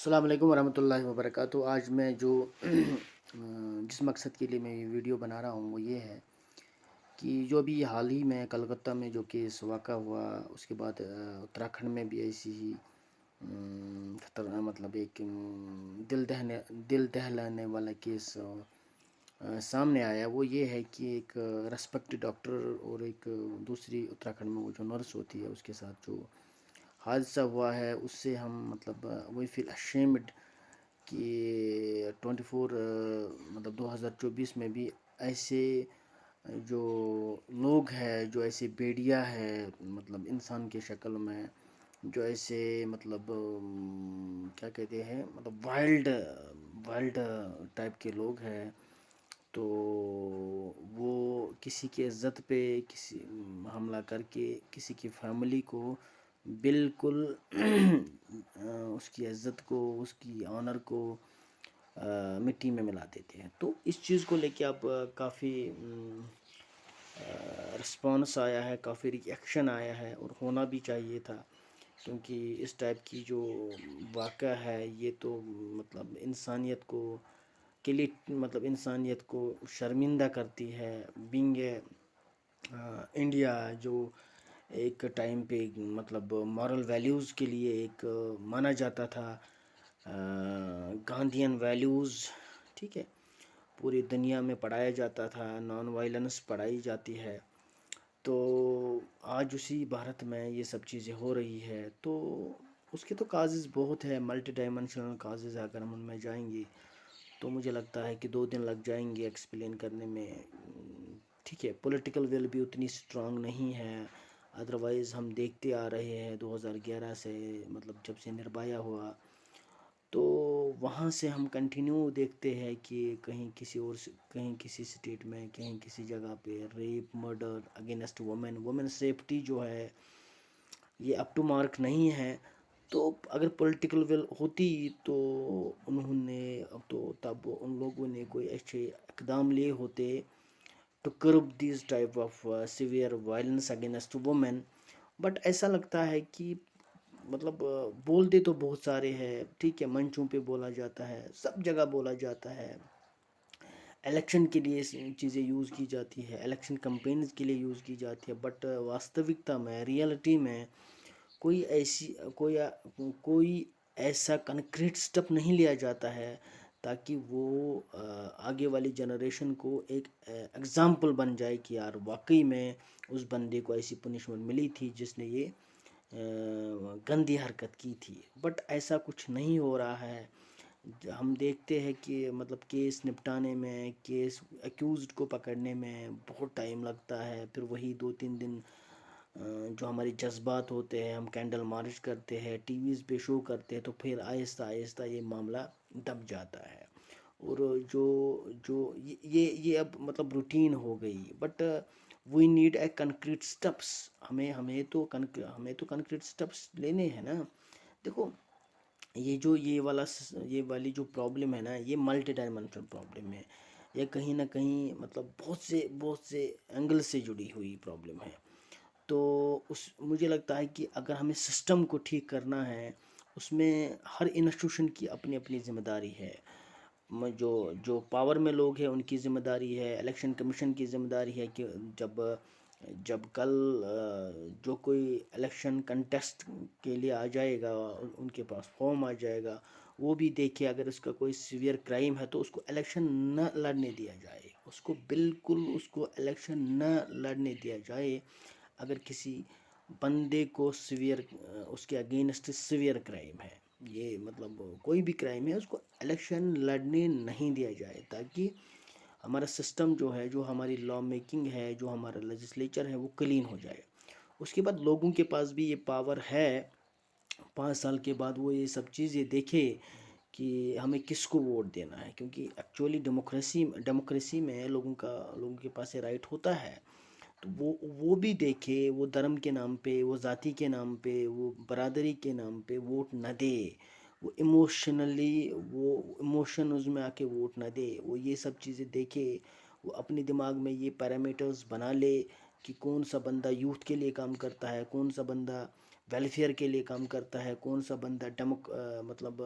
السلام علیکم ورحمۃ اللہ وبرکاتہ۔ آج میں جو جس مقصد کے لیے میں یہ ویڈیو بنا رہا ہوں وہ یہ ہے کہ جو ابھی حال ہی میں کلکتہ میں جو کیس واقع ہوا، اس کے بعد اتراکھنڈ میں بھی ایسی ہی خطرناک مطلب ایک دل دہلانے والا کیس سامنے آیا۔ وہ یہ ہے کہ ایک ریسپیکٹ ڈاکٹر اور ایک دوسری اتراکھنڈ میں وہ جو نرس ہوتی ہے اس کے ساتھ جو حادثہ ہوا ہے، اس سے ہم مطلب وی فیل اشیمڈ کہ 24 مطلب 2024 میں بھی ایسے جو لوگ ہیں، جو ایسے بیڑیا ہے مطلب انسان کی شکل میں، جو ایسے مطلب کیا کہتے ہیں مطلب وائلڈ ٹائپ کے لوگ ہیں، تو وہ کسی کی عزت پہ کسی حملہ کر کے کسی کی فیملی کو بالکل اس کی عزت کو، اس کی آنر کو مٹی میں ملا دیتے ہیں۔ تو اس چیز کو لے کے اب کافی رسپانس آیا ہے، کافی ری ایکشن آیا ہے، اور ہونا بھی چاہیے تھا، کیونکہ اس ٹائپ کی جو واقعہ ہے یہ تو مطلب انسانیت کو کے لیے مطلب انسانیت کو شرمندہ کرتی ہے۔ بینگ اے انڈیا جو ایک ٹائم پہ مطلب مورل ویلیوز کے لیے ایک مانا جاتا تھا، گاندھین ویلیوز، ٹھیک ہے، پوری دنیا میں پڑھایا جاتا تھا، نان وائلنس پڑھائی جاتی ہے، تو آج اسی بھارت میں یہ سب چیزیں ہو رہی ہے۔ تو اس کے تو کازز بہت ہے، ملٹی ڈائمینشنل کازز ہے، اگر ہم ان میں جائیں گے تو مجھے لگتا ہے کہ 2 دن لگ جائیں گے ایکسپلین کرنے میں، ٹھیک ہے۔ پولیٹیکل ول بھی اتنی سٹرانگ نہیں ہے، ادروائز ہم دیکھتے آ رہے ہیں 2011 سے، مطلب جب سے نربھیا ہوا، تو وہاں سے ہم کنٹینیو دیکھتے ہیں کہ کہیں کسی سٹیٹ میں، کہیں کسی جگہ پہ rape, murder against women safety جو ہے یہ اپ ٹو مارک نہیں ہے۔ تو اگر پولیٹیکل ول ہوتی تو انہوں نے تب ان لوگوں نے کوئی اچھے اقدام لیے ہوتے to curb these type of severe violence against women, but ایسا لگتا ہے کہ مطلب بولتے تو بہت سارے ہیں، ٹھیک ہے، منچوں پہ بولا جاتا ہے، سب جگہ بولا جاتا ہے، الیکشن کے لیے چیزیں یوز کی جاتی ہے، الیکشن کمپینز کے لیے یوز کی جاتی ہے، بٹ واستوکتا میں، ریئلٹی میں کوئی ایسا کنکریٹ سٹیپ نہیں لیا جاتا ہے تاکہ وہ آگے والی جنریشن کو ایک ایگزامپل بن جائے کہ یار واقعی میں اس بندے کو ایسی پنشمنٹ ملی تھی جس نے یہ گندی حرکت کی تھی، بٹ ایسا کچھ نہیں ہو رہا ہے۔ ہم دیکھتے ہیں کہ مطلب کیس نپٹانے میں، کیس ایکیوزڈ کو پکڑنے میں بہت ٹائم لگتا ہے، پھر وہی 2-3 دن جو ہمارے جذبات ہوتے ہیں، ہم کینڈل مارچ کرتے ہیں، ٹی ویز پہ شو کرتے ہیں، تو پھر آہستہ آہستہ یہ معاملہ دب جاتا ہے، اور جو یہ اب مطلب روٹین ہو گئی، but we need a concrete steps, ہمیں تو کنکریٹ سٹیپس لینے ہیں نا۔ دیکھو، یہ والی جو پرابلم ہے نا، یہ ملٹی ڈائمینشنل پرابلم ہے، یہ کہیں نہ کہیں مطلب بہت سے اینگل سے جڑی ہوئی پرابلم ہے۔ تو مجھے لگتا ہے کہ اگر ہمیں سسٹم کو ٹھیک کرنا ہے، اس میں ہر انسٹیٹیوشن کی اپنی اپنی ذمہ داری ہے، جو پاور میں لوگ ہیں ان کی ذمہ داری ہے، الیکشن کمیشن کی ذمہ داری ہے کہ جب کل جو کوئی الیکشن کنٹیسٹ کے لیے آ جائے گا، ان کے پاس فارم آ جائے گا، وہ بھی دیکھے اگر اس کا کوئی سیویئر کرائم ہے تو اس کو الیکشن نہ لڑنے دیا جائے، اس کو الیکشن نہ لڑنے دیا جائے۔ اگر کسی بندے کو اس کے اگینسٹ سیویئر کرائم ہے، یہ مطلب کوئی بھی کرائم ہے، اس کو الیکشن لڑنے نہیں دیا جائے، تاکہ ہمارا سسٹم جو ہے، جو ہماری لا میکنگ ہے، جو ہمارا لیجسلیچر ہے، وہ کلین ہو جائے۔ اس کے بعد لوگوں کے پاس بھی یہ پاور ہے، 5 سال کے بعد وہ یہ سب چیزیں دیکھے کہ ہمیں کس کو ووٹ دینا ہے، کیونکہ ایکچولی ڈیموکریسی میں لوگوں کے پاس یہ رائٹ ہوتا ہے، تو وہ بھی دیکھے، وہ دھرم کے نام پہ، وہ ذاتی کے نام پہ، وہ برادری کے نام پہ ووٹ نہ دے، وہ ایموشنز میں آ کے ووٹ نہ دے، وہ یہ سب چیزیں دیکھے، وہ اپنی دماغ میں یہ پیرامیٹرز بنا لے کہ کون سا بندہ یوتھ کے لیے کام کرتا ہے، کون سا بندہ ویلفیئر کے لیے کام کرتا ہے، کون سا بندہ مطلب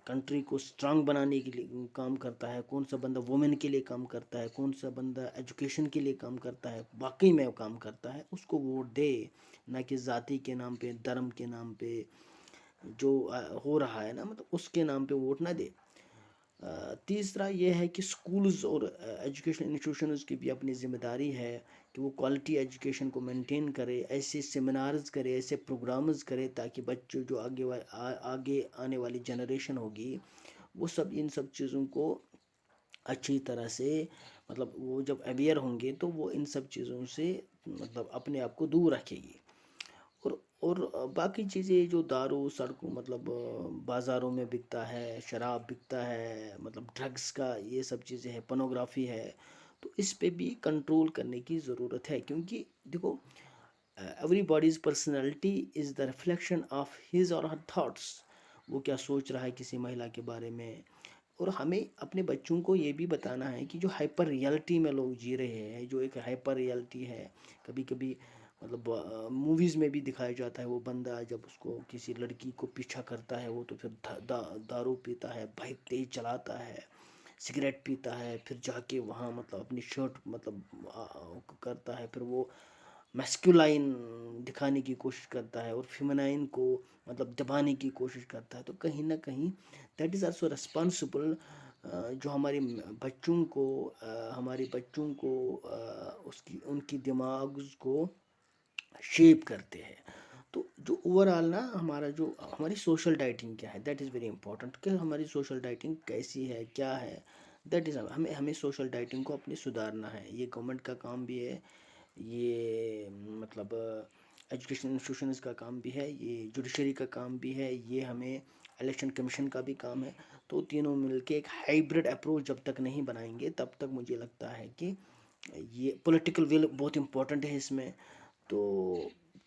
کنٹری کو اسٹرانگ بنانے کے لیے کام کرتا ہے، کون سا بندہ وومن کے لیے کام کرتا ہے، کون سا بندہ ایجوکیشن کے لیے کام کرتا ہے، واقعی میں وہ کام کرتا ہے، اس کو ووٹ دے، نہ کہ ذاتی کے نام پہ، دھرم کے نام پہ جو ہو رہا ہے نا، مطلب اس کے نام پہ ووٹ نہ دے۔ تیسرا یہ ہے کہ سکولز اور ایجوکیشن انسٹیٹیوشنز کی بھی اپنی ذمہ داری ہے کہ وہ کوالٹی ایجوکیشن کو مینٹین کرے، ایسے سیمینارز کرے، ایسے پروگرامز کرے، تاکہ بچوں جو آگے آنے والی جنریشن ہوگی وہ ان سب چیزوں کو اچھی طرح سے، مطلب وہ جب اویئر ہوں گے تو وہ ان سب چیزوں سے مطلب اپنے آپ کو دور رکھے گی۔ اور باقی چیزیں جو دارو سڑکوں مطلب بازاروں میں بکتا ہے، شراب بکتا ہے، مطلب ڈرگس کا یہ سب چیزیں ہے، پورنوگرافی ہے، تو اس پہ بھی کنٹرول کرنے کی ضرورت ہے، کیونکہ دیکھو every bodies personality is the reflection of his or Hare thoughts, وہ کیا سوچ رہا ہے کسی مہیلا کے بارے میں۔ اور ہمیں اپنے بچوں کو یہ بھی بتانا ہے کہ جو ہائپر ریئلٹی میں لوگ جی رہے ہیں، جو ایک ہائپر ریئلٹی ہے، کبھی کبھی مطلب موویز میں بھی دکھایا جاتا ہے، وہ بندہ جب اس کو کسی لڑکی کو پیچھا کرتا ہے، وہ تو پھر دارو پیتا ہے، بائک تیز چلاتا ہے، سگریٹ پیتا ہے، پھر جا کے وہاں مطلب اپنی شرٹ مطلب کرتا ہے، پھر وہ میسکولائن دکھانے کی کوشش کرتا ہے اور فیمنائن کو مطلب دبانے کی کوشش کرتا ہے۔ تو کہیں نہ کہیں دیٹ از آلسو ریسپانسبل، جو ہمارے بچوں کو ان کی دماغ کو شیپ کرتے ہیں۔ تو جو اوور آل نا ہماری سوشل ڈائٹنگ کیا ہے، دیٹ از ویری امپورٹنٹ، کہ ہماری سوشل ڈائٹنگ کیسی ہے، کیا ہے، دیٹ از ہمیں سوشل ڈائٹنگ کو اپنی سدھارنا ہے۔ یہ گورنمنٹ کا کام بھی ہے، یہ مطلب ایجوکیشن انسٹیٹیوشنز کا کام بھی ہے، یہ جوڈیشری کا کام بھی ہے، یہ ہمیں الیکشن کمیشن کا بھی کام ہے۔ تو تینوں مل کے ایک ہائبرڈ اپروچ جب تک نہیں بنائیں گے، تب تک مجھے لگتا ہے کہ یہ پولیٹیکل ول بہت امپورٹنٹ ہے اس میں، تو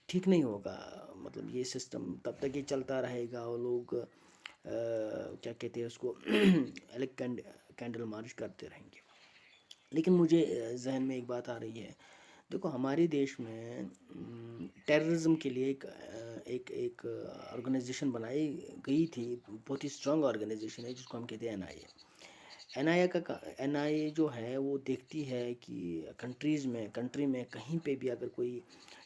ٹھیک نہیں ہوگا۔ مطلب یہ سسٹم تب تک یہ چلتا رہے گا، اور لوگ کیا کہتے ہیں اس کو کینڈل مارچ کرتے رہیں گے۔ لیکن مجھے ذہن میں ایک بات آ رہی ہے، دیکھو ہمارے دیش میں ٹیررزم کے لیے ایک آرگنائزیشن بنائی گئی تھی، بہت ہی اسٹرانگ آرگنائزیشن ہے، جس کو ہم کہتے ہیں این آئی اے جو ہے وہ دیکھتی ہے کہ کنٹری میں کہیں پہ بھی اگر کوئی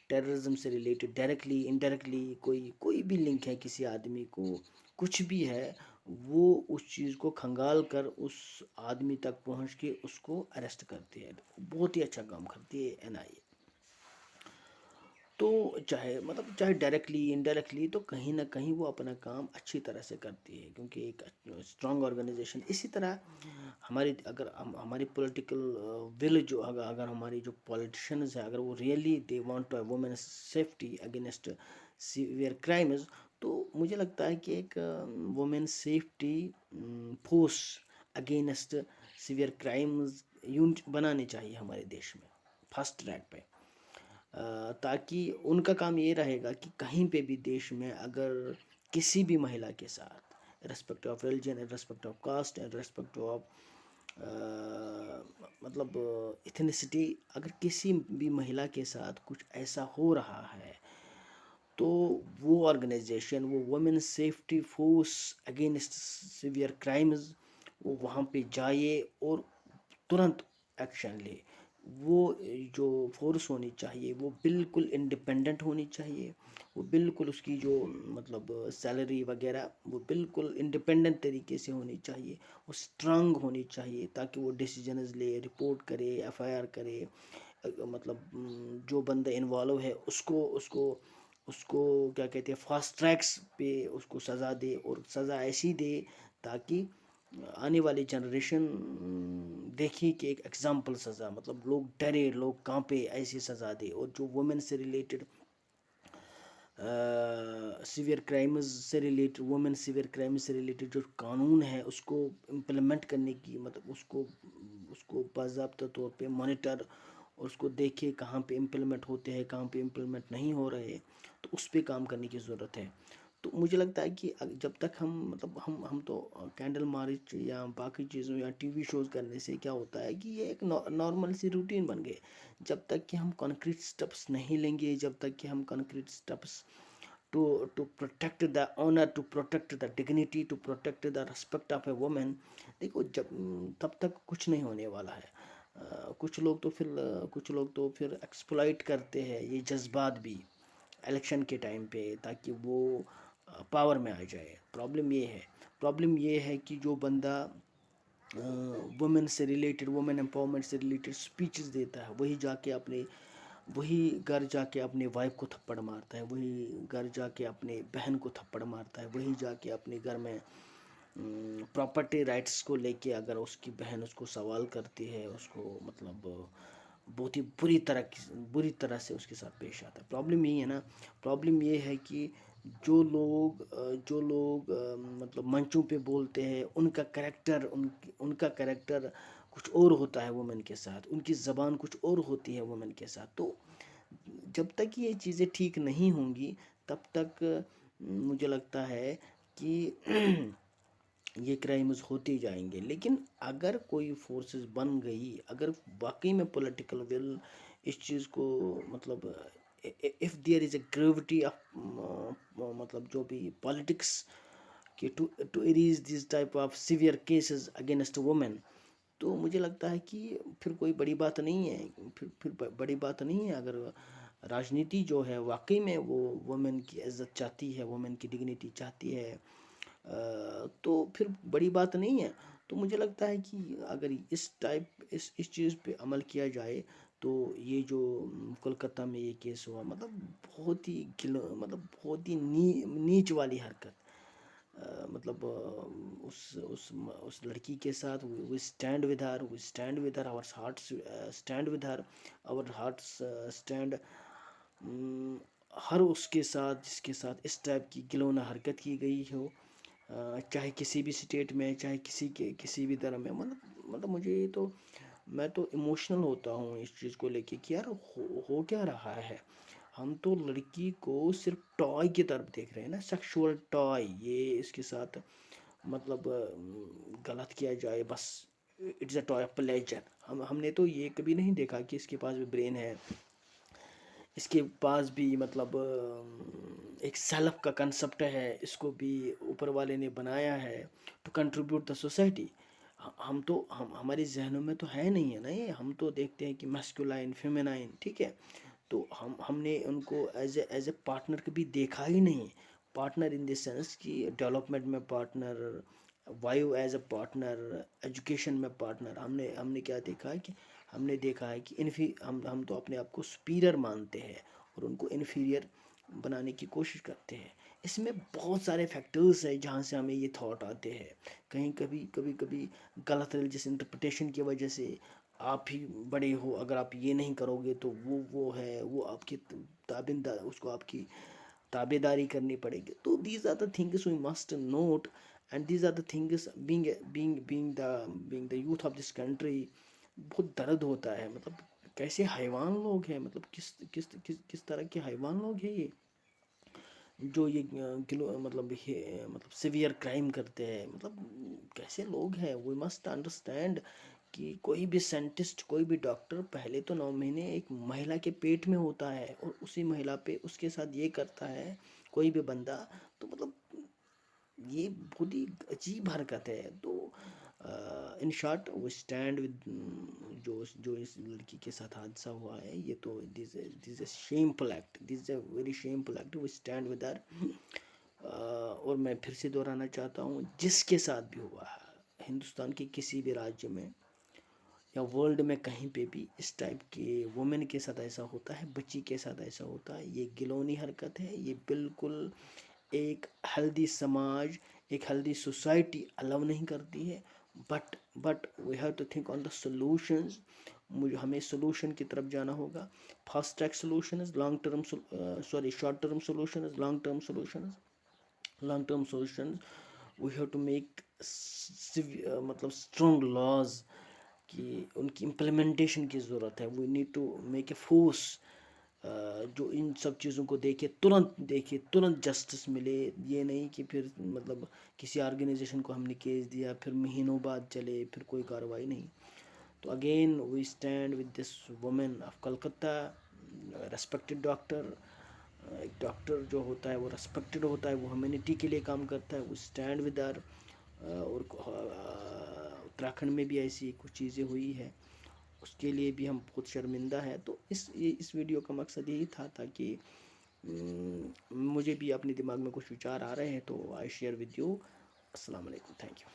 ٹیررزم سے ریلیٹڈ ڈائریکٹلی انڈائریکٹلی کوئی بھی لنک ہے کسی آدمی کو، کچھ بھی ہے، وہ اس چیز کو کھنگال کر اس آدمی تک پہنچ کے اس کو اریسٹ کرتی ہے۔ بہت ہی اچھا کام کرتی ہے این آئی اے۔ تو چاہے ڈائریکٹلی انڈائریکٹلی، تو کہیں نہ کہیں وہ اپنا کام اچھی طرح سے کرتی ہے، کیونکہ ایک اسٹرانگ آرگنائزیشن۔ اسی طرح ہماری پولیٹیکل ول، اگر ہماری جو پولیٹیشنز ہیں، اگر وہ really they want to women safety against severe crimes, تو مجھے لگتا ہے کہ ایک women safety force against severe crimes unit بنانے چاہیے ہمارے دیش میں، فاسٹ ٹریک پہ، تاکہ ان کا کام یہ رہے گا کہ کہیں پہ بھی دیش میں اگر کسی بھی مہیلا کے ساتھ respect of religion, respect of cost, respect of مطلب ایتھنیسٹی، اگر کسی بھی مہیلا کے ساتھ کچھ ایسا ہو رہا ہے، تو وہ آرگنائزیشن، وہ women safety force against severe crimes, وہ وہاں پہ جائے اور ترنت ایکشن لے۔ وہ جو فورس ہونی چاہیے وہ بالکل انڈیپینڈنٹ ہونی چاہیے، وہ بالکل اس کی جو مطلب سیلری وغیرہ وہ بالکل انڈیپینڈنٹ طریقے سے ہونی چاہیے، وہ اسٹرانگ ہونی چاہیے، تاکہ وہ ڈیسیجنز لے، رپورٹ کرے، ایف آئی آر کرے، مطلب جو بندہ انوالو ہے اس کو کیا کہتے ہیں فاسٹ ٹریکس پہ اس کو سزا دے، اور سزا ایسی دے تاکہ آنے والی جنریشن دیکھی کہ ایک ایگزامپل سزا، مطلب لوگ ڈرے، لوگ کانپے، ایسی سزا دے۔ اور جو وومن سے ریلیٹڈ سیویئر کرائمز سے ریلیٹڈ، وومن سیویئر کرائمز سے ریلیٹڈ جو قانون ہے اس کو امپلیمنٹ کرنے کی، مطلب اس کو باضابطہ طور پہ مانیٹر، اور اس کو دیکھے کہاں پہ امپلیمنٹ ہوتے ہیں، کہاں پہ امپلیمنٹ نہیں ہو رہے، تو اس پہ کام کرنے کی ضرورت ہے۔ تو مجھے لگتا ہے کہ جب تک ہم مطلب ہم تو کینڈل مارچ یا باقی چیزوں یا ٹی وی شوز کرنے سے کیا ہوتا ہے کہ یہ ایک نارمل سی روٹین بن گئے. جب تک کہ ہم کنکریٹ سٹیپس نہیں لیں گے, جب تک کہ ہم concrete steps to protect the honor, to protect the dignity, to protect the respect of a woman, دیکھو تب تک کچھ نہیں ہونے والا ہے. کچھ لوگ تو پھر ایکسپلائٹ کرتے ہیں یہ جذبات بھی الیکشن کے ٹائم پہ, تاکہ وہ پاور میں آ جائے. پرابلم یہ ہے کہ جو بندہ وومن سے ریلیٹڈ, وومن امپاورمنٹ سے ریلیٹڈ اسپیچز دیتا ہے, وہی گھر جا کے اپنے وائف کو تھپڑ مارتا ہے, وہی گھر جا کے اپنے بہن کو تھپڑ مارتا ہے, وہی جا کے اپنے گھر میں پراپرٹی رائٹس کو لے کے اگر اس کی بہن اس کو سوال کرتی ہے, اس کو مطلب بہت ہی بری طرح سے اس کے ساتھ پیش آتا ہے. پرابلم یہی ہے نا, پرابلم یہ ہے کہ جو لوگ مطلب منچوں پہ بولتے ہیں, ان کا کریکٹر کچھ اور ہوتا ہے وومن کے ساتھ, ان کی زبان کچھ اور ہوتی ہے وومن کے ساتھ. تو جب تک یہ چیزیں ٹھیک نہیں ہوں گی تب تک مجھے لگتا ہے کہ یہ کرائمز ہوتے جائیں گے. لیکن اگر کوئی فورسز بن گئی, اگر واقعی میں پولیٹیکل ول اس چیز کو مطلب if there is a gravity of مطلب جو بھی پالیٹکس کہ to erase these type of severe cases against women, تو مجھے لگتا ہے کہ پھر کوئی بڑی بات نہیں ہے. پھر بڑی بات نہیں ہے اگر راجنیتی جو ہے واقعی میں وہ وومن کی عزت چاہتی ہے, وومن کی ڈگنیٹی چاہتی ہے, تو پھر بڑی بات نہیں ہے. تو مجھے لگتا ہے کہ اگر اس چیز پہ عمل کیا جائے تو یہ جو کولکتہ میں یہ کیس ہوا, مطلب بہت ہی نیچ والی حرکت, مطلب اس لڑکی کے ساتھ we stand with her, our hearts stand with her, our hearts stand ہر اس کے ساتھ جس کے ساتھ اس ٹائپ کی گلونا حرکت کی گئی ہو, چاہے کسی بھی سٹیٹ میں, چاہے کسی بھی طرح میں. مطلب میں تو ایموشنل ہوتا ہوں اس چیز کو لے کے کہ یار ہو کیا رہا ہے. ہم تو لڑکی کو صرف ٹوائے کی طرف دیکھ رہے ہیں نا, سیکشول ٹوائے, یہ اس کے ساتھ مطلب غلط کیا جائے بس, it's a toy of pleasure. ہم نے تو یہ کبھی نہیں دیکھا کہ اس کے پاس بھی برین ہے, اس کے پاس بھی مطلب ایک سیلف کا کنسپٹ ہے, اس کو بھی اوپر والے نے بنایا ہے ٹو کنٹریبیوٹ دا سوسائٹی. ہمارے ذہنوں میں تو ہے نہیں ہے نا یہ. ہم تو دیکھتے ہیں کہ میسکولائن, فیمینائن, ٹھیک ہے, تو ہم نے ان کو ایز اے پارٹنر کبھی دیکھا ہی نہیں. پارٹنر ان دی سینس کہ ڈیولپمنٹ میں partner, wife as a partner, education میں پارٹنر. ہم نے کیا دیکھا ہے کہ ہم نے دیکھا ہے کہ ہم تو اپنے آپ کو سپیریئر مانتے ہیں اور ان کو انفیریئر بنانے کی کوشش کرتے ہیں. اس میں بہت سارے فیکٹرز ہیں جہاں سے ہمیں یہ تھاٹ آتے ہیں. کہیں کبھی غلط ریلیجس انٹرپریٹیشن کی وجہ سے آپ ہی بڑے ہو, اگر آپ یہ نہیں کرو گے تو وہ ہے, وہ آپ کی اس کو آپ کی تابع داری کرنی پڑے گی. تو these are the things we must note, and these are the things being the youth of this country. بہت درد ہوتا ہے, مطلب کیسے حیوان لوگ ہیں, مطلب کس طرح کے حیوان لوگ ہیں یہ جو یہ مطلب سیویئر کرائم کرتے ہیں. مطلب کیسے لوگ ہیں. وی مسٹ انڈرسٹینڈ کہ کوئی بھی سائنٹسٹ, کوئی بھی ڈاکٹر پہلے تو 9 مہینے ایک مہیلا کے پیٹ میں ہوتا ہے, اور اسی مہیلا پہ اس کے ساتھ یہ کرتا ہے کوئی بھی بندہ. تو مطلب یہ بہت ہی عجیب حرکت ہے. تو ان شارٹ وہ اسٹینڈ ود جو اس لڑکی کے ساتھ حادثہ ہوا ہے, یہ تو this a shameful act, this is a very shameful act. وہ اسٹینڈ ود ہر. اور میں پھر سے دہرانا چاہتا ہوں, جس کے ساتھ بھی ہوا ہے, ہندوستان کے کسی بھی راجیہ میں یا ورلڈ میں کہیں پہ بھی اس ٹائپ کے وومن کے ساتھ ایسا ہوتا ہے, بچی کے ساتھ ایسا ہوتا ہے, یہ گلونی حرکت ہے. یہ بالکل ایک ہیلدی سماج, ایک ہیلدی سوسائٹی الاؤ نہیں کرتی ہے. But we have to think on the solutions. ہمیں سولوشن کی طرف جانا ہوگا. Fast track solutions, long term short term solutions, long term solutions. We have to make مطلب اسٹرانگ لاز کہ ان کی امپلیمنٹیشن کی ضرورت ہے. We need to make a force جو ان سب چیزوں کو دیکھے ترنت جسٹس ملے. یہ نہیں کہ پھر مطلب کسی آرگنائزیشن کو ہم نے کیس دیا پھر مہینوں بعد چلے پھر کوئی کارروائی نہیں. تو again we stand with this woman of Calcutta, respected doctor. ایک ڈاکٹر جو ہوتا ہے وہ ریسپیکٹڈ ہوتا ہے, وہ ہیومینٹی کے لیے کام کرتا ہے. وہ اسٹینڈ ود ہر. اور اتراکھنڈ میں بھی ایسی کچھ چیزیں ہوئی ہے, اس کے لیے بھی ہم بہت شرمندہ ہیں. تو اس ویڈیو کا مقصد یہی تھا کہ مجھے بھی اپنے دماغ میں کچھ وچار آ رہے ہیں تو آئی شیئر ود یو. السلام علیکم, تھینک یو.